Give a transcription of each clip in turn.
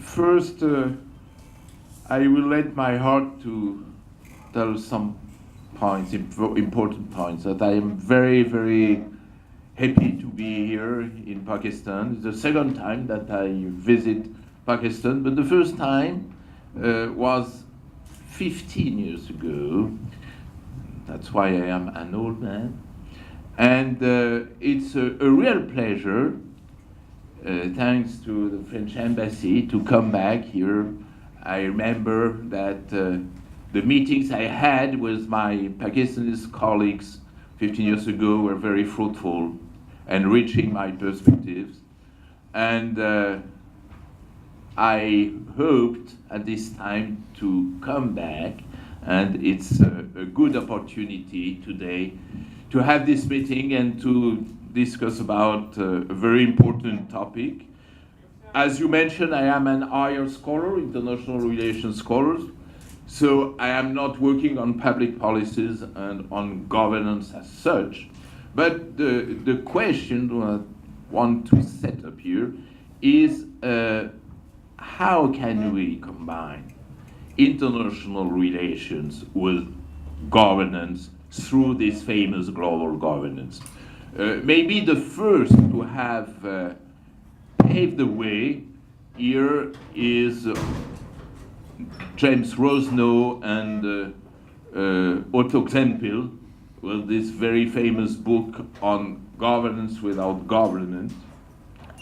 First, I will let my heart to tell some points, important points, that I am very, very happy to be here in Pakistan. It's the second time that I visit Pakistan, but the first time was 15 years ago. That's why I am an old man. And it's a real pleasure, thanks to the French embassy, to come back here. I remember that the meetings I had with my Pakistani colleagues 15 years ago were very fruitful, enriching my perspectives. And I hoped at this time to come back, and it's a good opportunity today to have this meeting and to discuss about a very important topic. As you mentioned, I am an IR scholar, international relations scholar, so I am not working on public policies and on governance as such. But the question I want to set up here is how can we combine international relations with governance through this famous global governance? Maybe the first to have paved the way here is James Rosenow and Otto Krempel with this very famous book on governance without government.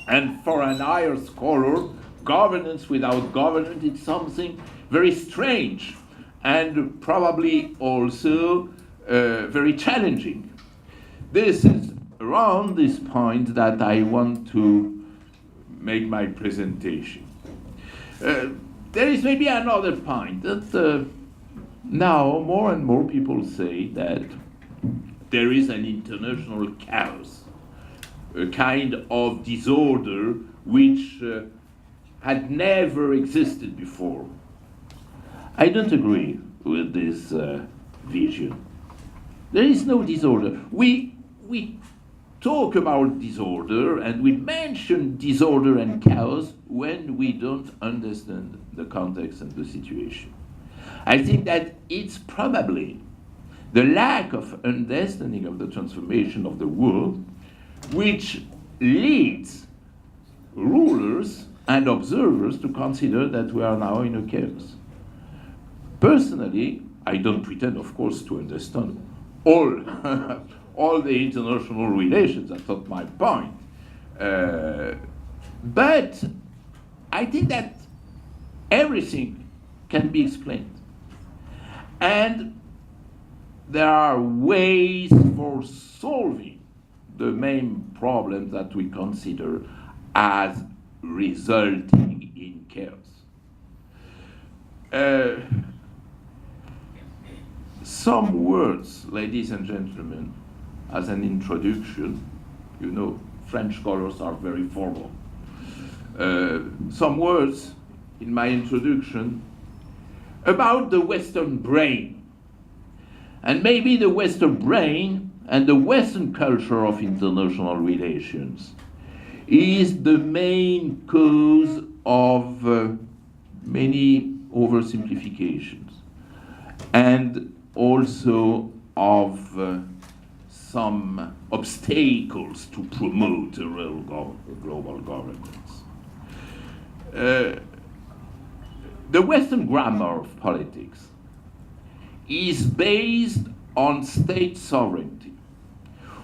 And for an IR scholar, governance without government is something very strange and probably also very challenging. This is around this point that I want to make my presentation. There is maybe another point that now more and more people say that there is an international chaos, a kind of disorder which had never existed before. I don't agree with this vision. There is no disorder. We talk about disorder and we mention disorder and chaos when we don't understand the context and the situation. I think that it's probably the lack of understanding of the transformation of the world which leads rulers and observers to consider that we are now in a chaos. Personally, I don't pretend, of course, to understand all the international relations. That's not my point. But I think that everything can be explained. And there are ways for solving the main problems that we consider as resulting in chaos. Some words, ladies and gentlemen, as an introduction. You know, French scholars are very formal. Some words in my introduction about the Western brain. And maybe the Western brain and the Western culture of international relations is the main cause of many oversimplifications and also of some obstacles to promote a real global governance. The Western grammar of politics is based on state sovereignty.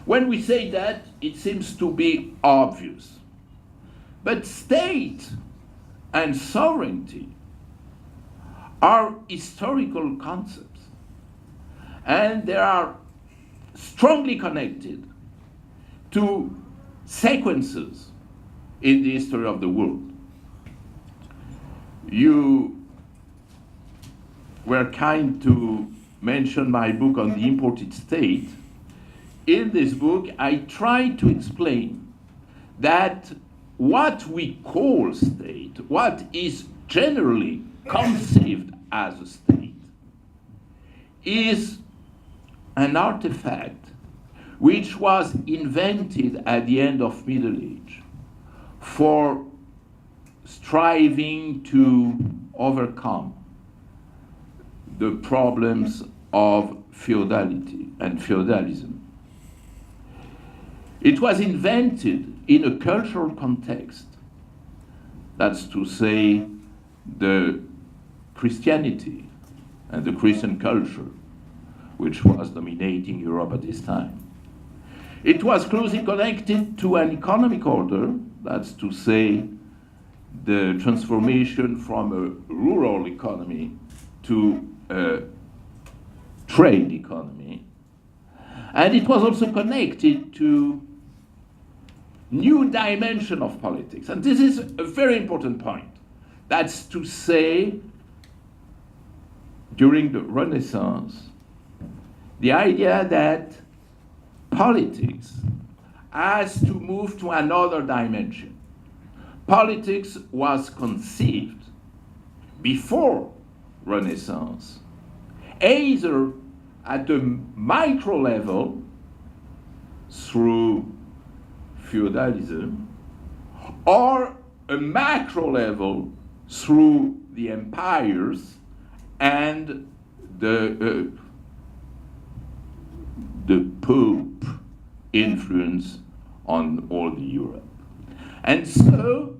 When we say that, it seems to be obvious. But state and sovereignty are historical concepts, and they are strongly connected to sequences in the history of the world. You were kind to mention my book on the imported state. In this book, I try to explain that what we call state, what is generally conceived as a state, is an artifact which was invented at the end of Middle Age for striving to overcome the problems of feudality and feudalism. It was invented in a cultural context, that's to say, the Christianity and the Christian culture, which was dominating Europe at this time. It was closely connected to an economic order, that's to say, the transformation from a rural economy to a trade economy. And it was also connected to new dimension of politics. And this is a very important point. That's to say, during the Renaissance, the idea that politics has to move to another dimension. Politics was conceived before Renaissance, either at a micro level through feudalism, or a macro level through the empires and the Pope influence on all the Europe. And so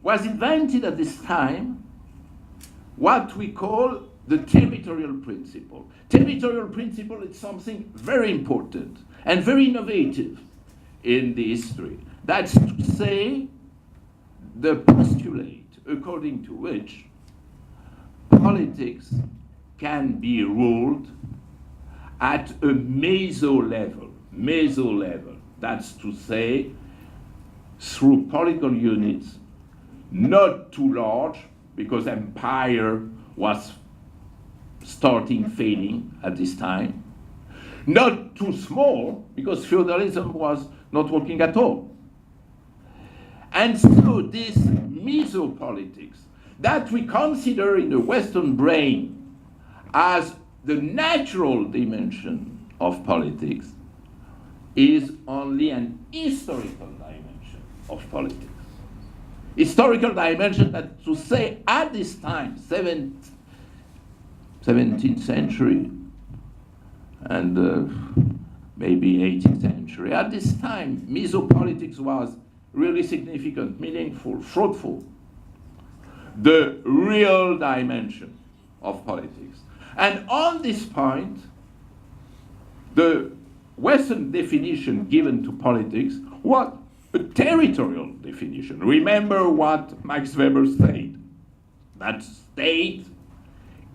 was invented at this time what we call the territorial principle. Territorial principle is something very important and very innovative in the history. That's to say, the postulate according to which politics can be ruled at a meso level, that's to say, through political units, not too large, because empire was starting fading at this time, not too small, because feudalism was not working at all. And so this mesopolitics that we consider in the Western brain as the natural dimension of politics is only an historical dimension of politics. Historical dimension that, to say, at this time, 17th century and maybe 18th century, at this time, mesopolitics was really significant, meaningful, fruitful, the real dimension of politics. And on this point, the Western definition given to politics was a territorial definition. Remember what Max Weber said, that state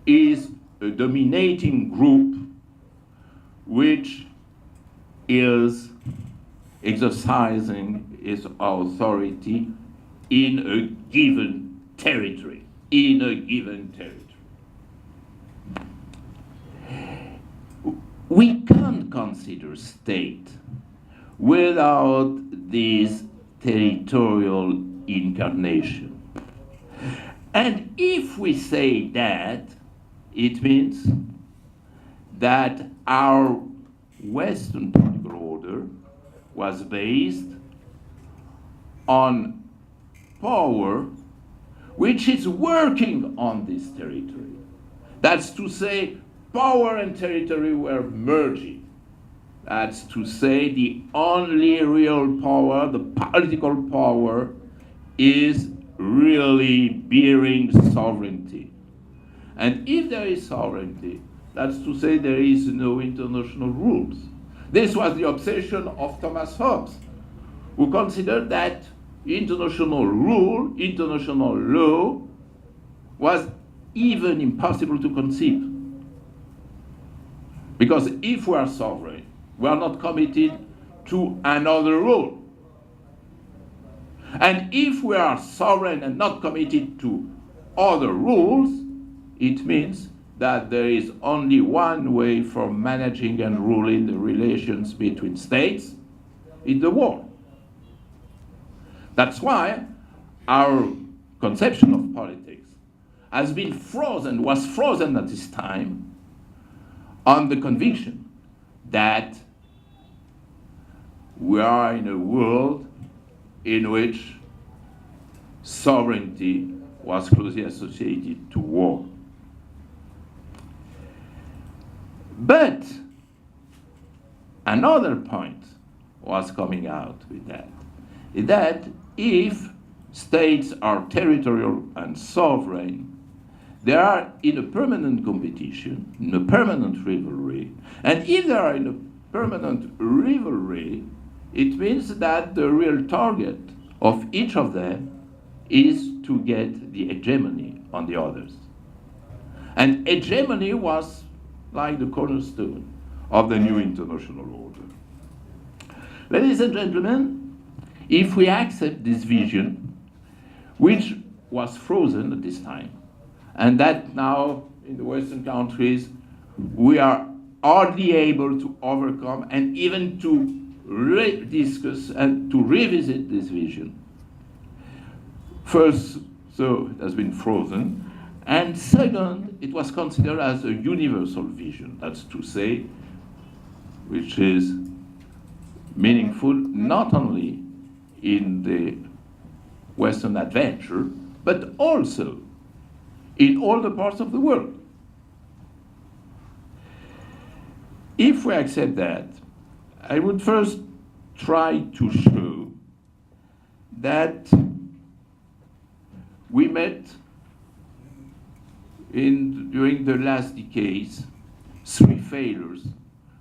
is a dominating group which is exercising its authority in a given territory, We can't consider state without this territorial incarnation. And if we say that, it means that our Western political order was based on power which is working on this territory. That's to say, power and territory were merging. That's to say, the only real power, the political power, is really bearing sovereignty. And if there is sovereignty, that's to say there is no international rules. This was the obsession of Thomas Hobbes, who considered that international rule, international law, was even impossible to conceive. Because if we are sovereign, we are not committed to another rule. And if we are sovereign and not committed to other rules, it means that there is only one way for managing and ruling the relations between states, in the war. That's why our conception of politics has been frozen, was frozen at this time, on the conviction that we are in a world in which sovereignty was closely associated to war. But another point was coming out with that, is that if states are territorial and sovereign, they are in a permanent competition, in a permanent rivalry, and if they are in a permanent rivalry, it means that the real target of each of them is to get the hegemony on the others. And hegemony was like the cornerstone of the new international order. Ladies and gentlemen, if we accept this vision, which was frozen at this time, and that now in the Western countries we are hardly able to overcome and even to discuss and to revisit this vision. First, so it has been frozen, and second, it was considered as a universal vision, that's to say, which is meaningful not only in the Western adventure, but also in all the parts of the world. If we accept that, I would first try to show that we met during the last decades three failures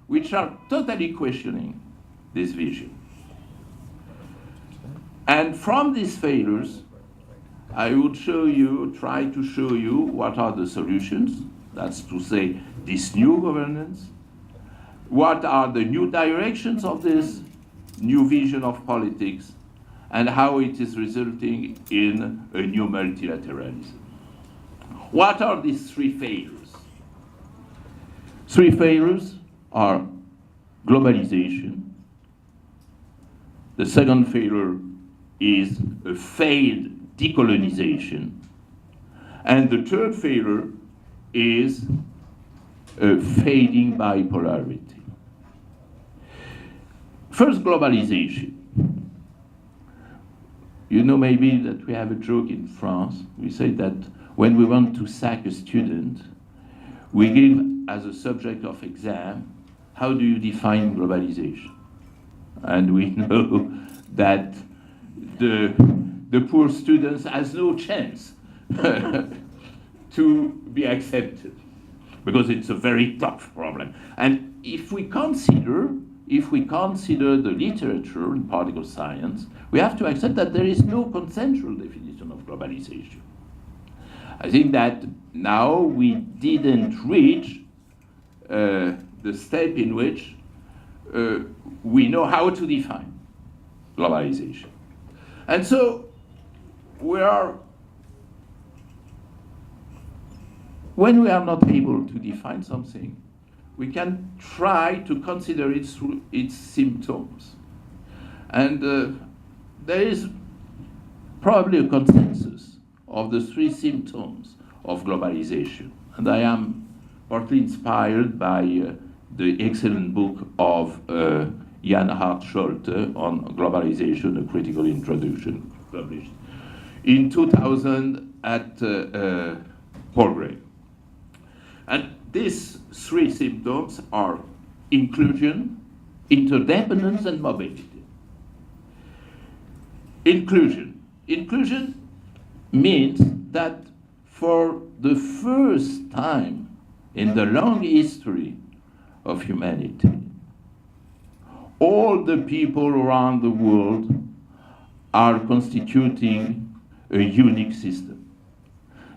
which are totally questioning this vision. And from these failures, I would try to show you what are the solutions, that's to say, this new governance, what are the new directions of this new vision of politics, and how it is resulting in a new multilateralism. What are these three failures? Three failures are globalization. The second failure is a failed decolonization. And the third failure is a fading bipolarity. First, globalization. You know maybe that we have a joke in France. We say that when we want to sack a student, we give as a subject of exam, how do you define globalization? And we know that the poor students has no chance to be accepted because it's a very tough problem. And if we consider the literature in political science, we have to accept that there is no consensual definition of globalization. I think that now we didn't reach the step in which we know how to define globalization. And so when we are not able to define something, we can try to consider it through its symptoms. And there is probably a consensus of the three symptoms of globalization. And I am partly inspired by the excellent book of Jan Hart Scholte on globalization, a critical introduction, published in 2000 at Palgrave. And these three symptoms are inclusion, interdependence, and mobility. Inclusion. Inclusion means that for the first time in the long history of humanity, all the people around the world are constituting a unique system.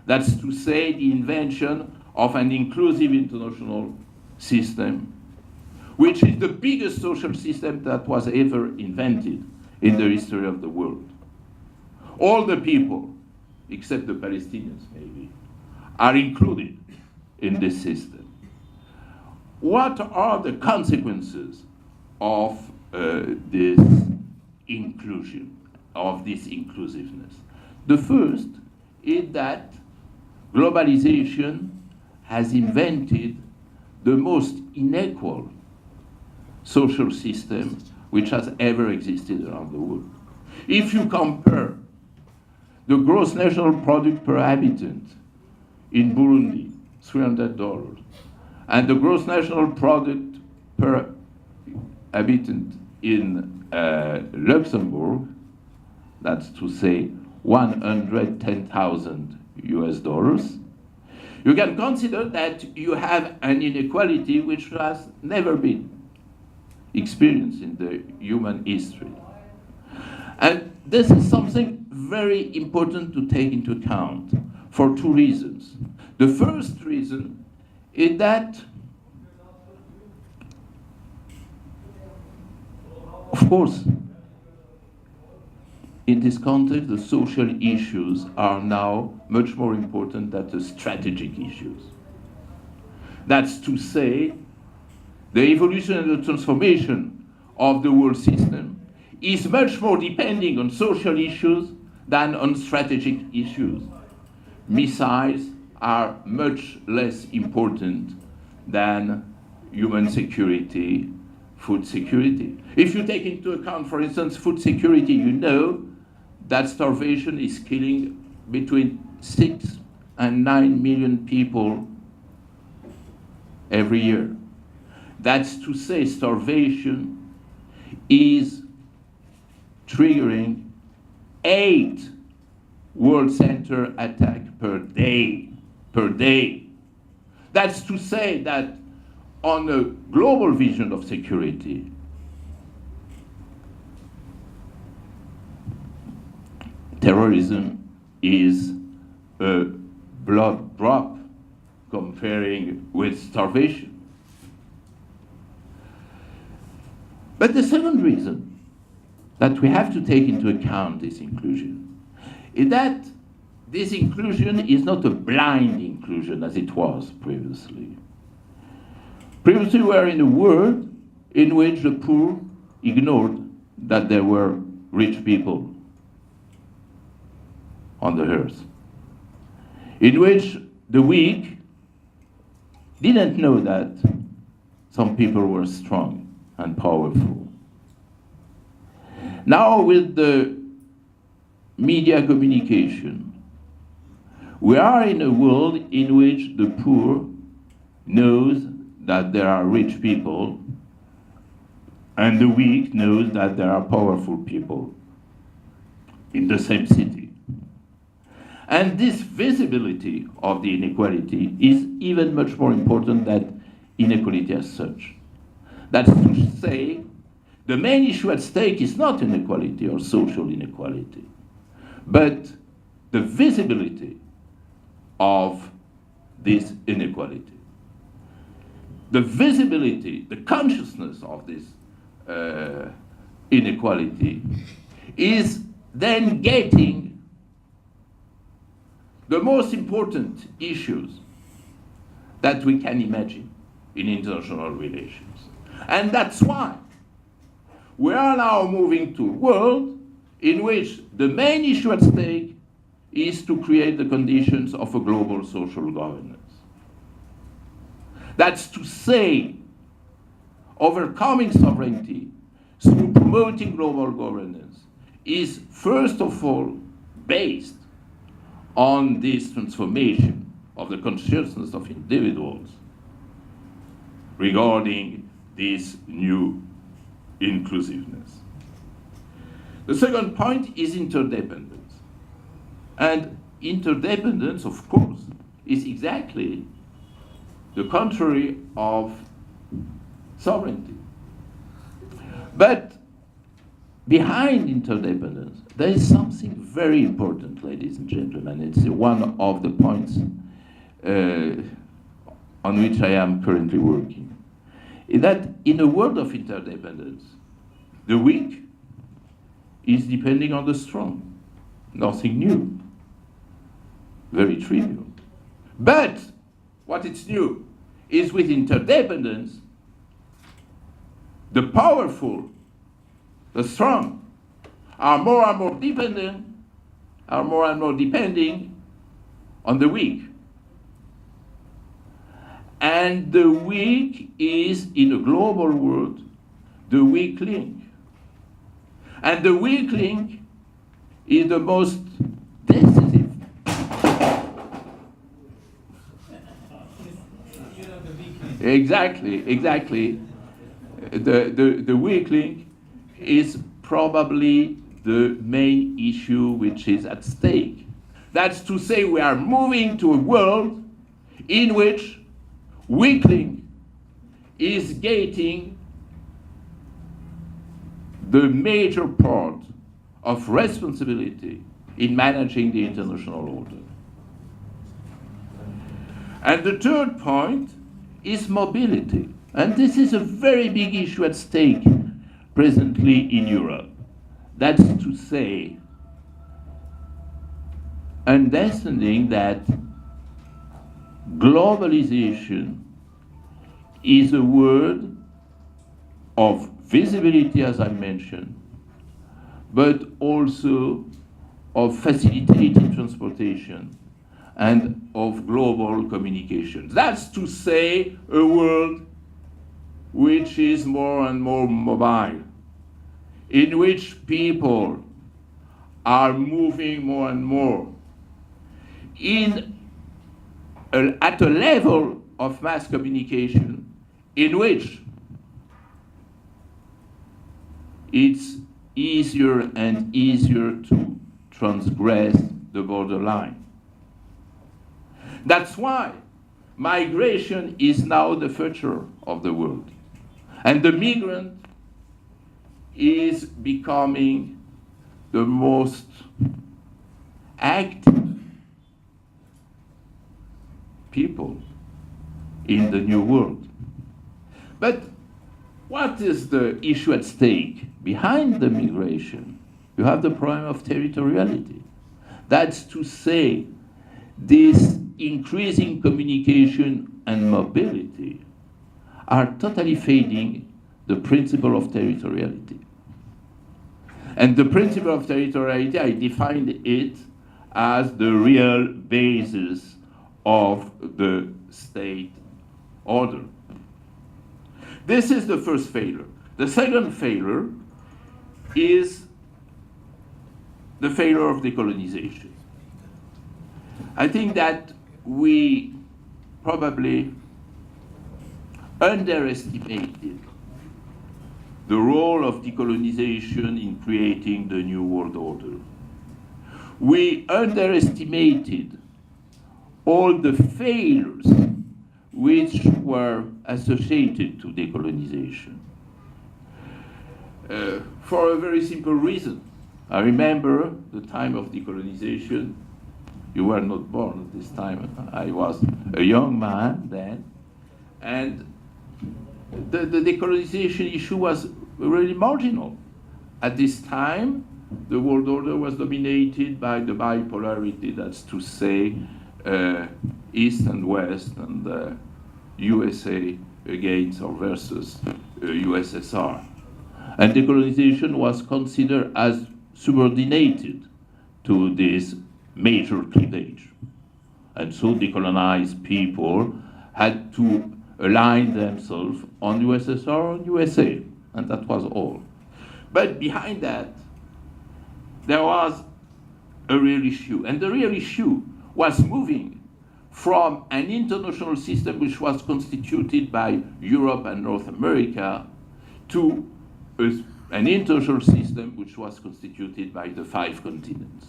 That's to say, the invention of an inclusive international system, which is the biggest social system that was ever invented in the history of the world. All the people, except the Palestinians maybe, are included in this system. What are the consequences of this inclusion, of this inclusiveness? The first is that globalization has invented the most unequal social system which has ever existed around the world. If you compare the gross national product per habitant in Burundi, $300, and the gross national product per habitant in Luxembourg, that's to say 110,000 US dollars, you can consider that you have an inequality which has never been experienced in the human history. And this is something very important to take into account for two reasons. The first reason is that, of course, in this context, the social issues are now much more important than the strategic issues. That's to say, the evolution and the transformation of the world system is much more depending on social issues than on strategic issues. Missiles are much less important than human security, food security. If you take into account, for instance, food security, you know that starvation is killing between 6 and 9 million people every year. That's to say, starvation is triggering 8 world center attacks per day. That's to say that on a global vision of security, terrorism is a blood drop comparing with starvation. But the second reason that we have to take into account this inclusion is that this inclusion is not a blind inclusion as it was previously. Previously we were in a world in which the poor ignored that there were rich people on the earth, in which the weak didn't know that some people were strong and powerful. Now with the media communication, we are in a world in which the poor knows that there are rich people and the weak knows that there are powerful people in the same city. And this visibility of the inequality is even much more important than inequality as such. That's to say, the main issue at stake is not inequality or social inequality, but the visibility of this inequality. The visibility, the consciousness of this inequality is then getting the most important issues that we can imagine in international relations. And that's why we are now moving to a world in which the main issue at stake is to create the conditions of a global social governance. That's to say, overcoming sovereignty through promoting global governance is first of all based on this transformation of the consciousness of individuals regarding this new inclusiveness. The second point is interdependence. And interdependence, of course, is exactly the contrary of sovereignty. But behind interdependence, there is something very important, ladies and gentlemen. It's one of the points on which I am currently working. Is that in a world of interdependence, the weak is depending on the strong. Nothing new. Very trivial. But what is new is with interdependence, the powerful, the strong, are more and more depending on the weak. And the weak is, in a global world, the weak link. And the weak link is the most Exactly. The weak link is probably the main issue which is at stake. That's to say, we are moving to a world in which weak link is getting the major part of responsibility in managing the international order. And the third point is mobility. And this is a very big issue at stake presently in Europe. That's to say, understanding that globalization is a word of visibility, as I mentioned, but also of facilitating transportation and of global communication. That's to say, a world which is more and more mobile, in which people are moving more and more at a level of mass communication in which it's easier and easier to transgress the borderline. That's why migration is now the future of the world. And the migrant is becoming the most active people in the new world. But what is the issue at stake? Behind the migration, you have the problem of territoriality. That's to say, this increasing communication and mobility are totally fading the principle of territoriality. And the principle of territoriality, I defined it as the real basis of the state order. This is the first failure. The second failure is the failure of decolonization. I think that we probably underestimated the role of decolonization in creating the new world order. We underestimated all the failures which were associated to decolonization. For a very simple reason. I remember the time of decolonization. You were not born at this time. I was a young man then. And the decolonization issue was really marginal. At this time, the world order was dominated by the bipolarity, that's to say, East and West, and USA against or versus USSR. And decolonization was considered as subordinated to this major cleavage. And so decolonized people had to align themselves on USSR or on USA, and that was all. But behind that, there was a real issue, and the real issue was moving from an international system which was constituted by Europe and North America to an international system which was constituted by the 5 continents.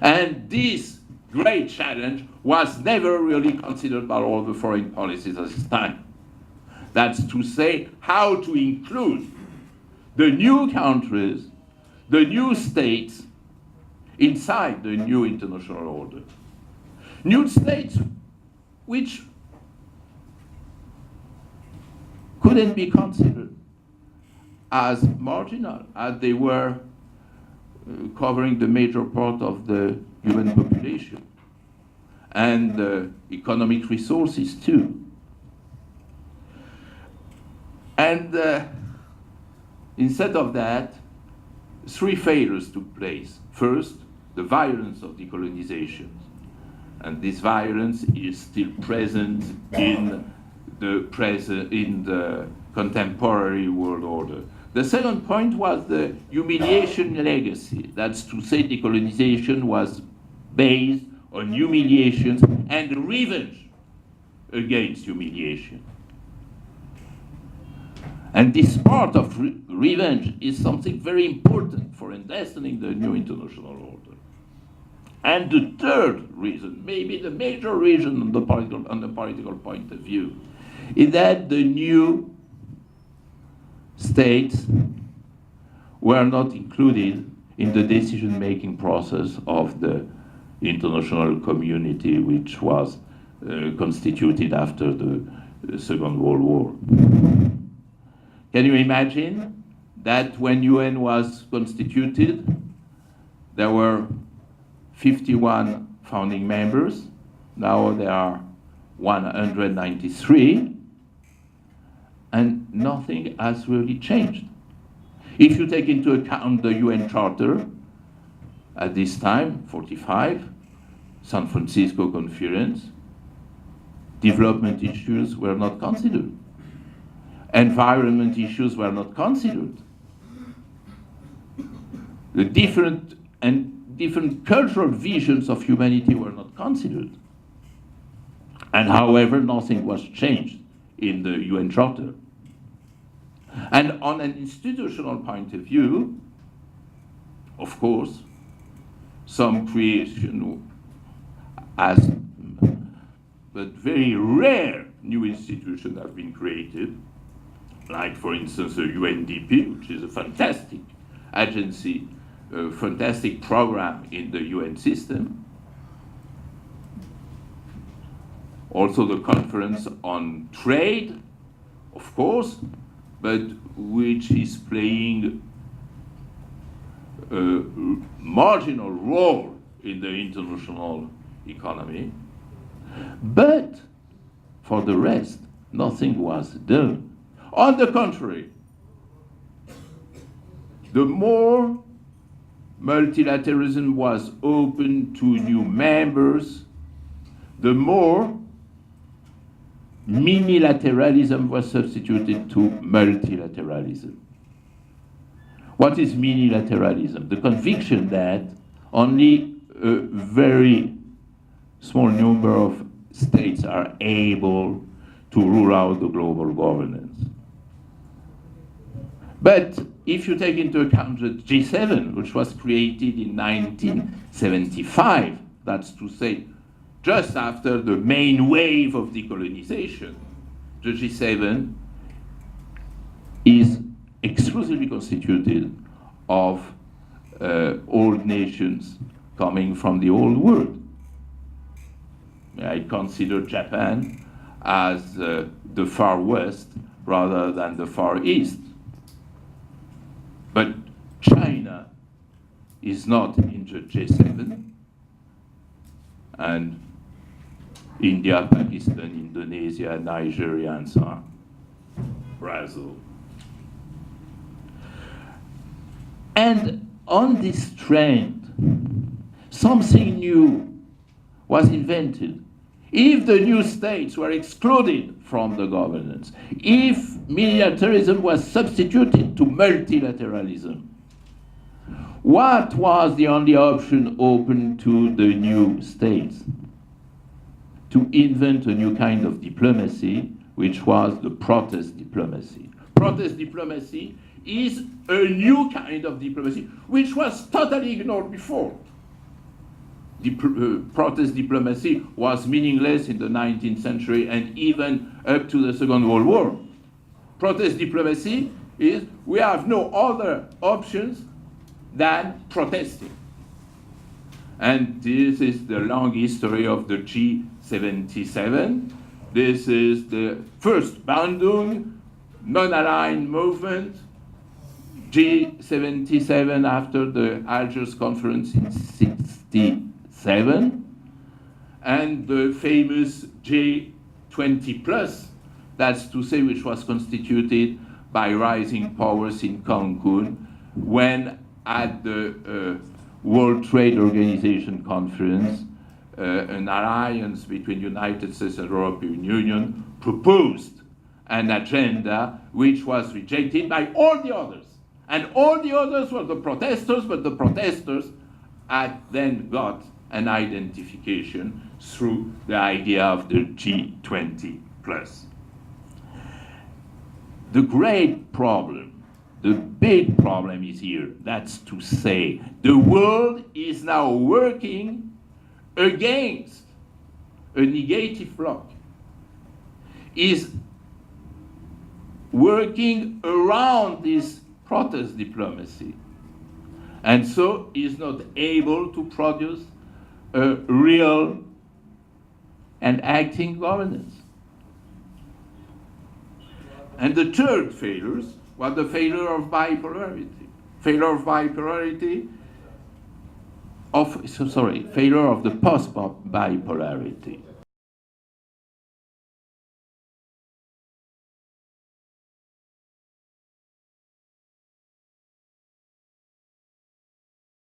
And this great challenge was never really considered by all the foreign policies at this time. That's to say, how to include the new countries, the new states, inside the new international order. New states which couldn't be considered as marginal, as they were covering the major part of the human population, and economic resources too. And instead of that, 3 failures took place. First, the violence of decolonization. And this violence is still present in the contemporary world order. The second point was the humiliation legacy. That's to say, decolonization was based on humiliations and revenge against humiliation. And this part of revenge is something very important for understanding the new international order. And the third reason, maybe the major reason on the political point of view, is that the new states were not included in the decision-making process of the international community, which was constituted after the Second World War. Can you imagine that when UN was constituted, there were 51 founding members, now there are 193, and nothing has really changed. If you take into account the UN Charter, at this time, 45, San Francisco Conference, development issues were not considered. Environment issues were not considered. The different cultural visions of humanity were not considered. And however, nothing was changed in the UN Charter. And on an institutional point of view, of course, some creation has, but very rare new institutions have been created, like for instance the UNDP, which is a fantastic agency, a fantastic program in the UN system. Also the Conference on Trade, of course, but which is playing a marginal role in the international economy. But for the rest, nothing was done. On the contrary, the more multilateralism was open to new members, the more minilateralism was substituted to multilateralism. What is minilateralism? The conviction that only a very small number of states are able to rule out the global governance. But if you take into account the G7, which was created in 1975, that's to say, just after the main wave of decolonization, the G7 is exclusively constituted of old nations coming from the old world. I consider Japan as the far west rather than the far east. But China is not in the G7, and India, Pakistan, Indonesia, Nigeria, and so on. Brazil. And on this trend, something new was invented. If the new states were excluded from the governance, if militarism was substituted to multilateralism, what was the only option open to the new states? To invent a new kind of diplomacy, which was the protest diplomacy. Protest diplomacy is a new kind of diplomacy, which was totally ignored before. Protest diplomacy was meaningless in the 19th century and even up to the Second World War. Protest diplomacy is we have no other options than protesting. And this is the long history of the G77. This is the first Bandung non-aligned movement, G77 after the Algiers conference in 1967, and the famous J20 plus, that's to say, which was constituted by rising powers in Cancun when at the World Trade Organization conference, an alliance between United States and European Union proposed an agenda which was rejected by all the others. And all the others were the protesters, but the protesters had then got an identification through the idea of the G20 plus. The great problem, the big problem is here. That's to say, the world is now working against a negative bloc, is working around this protest diplomacy, and so is not able to produce a real and acting governance. And the third failure was the failure of bipolarity. Failure of bipolarity failure of the post-bipolarity.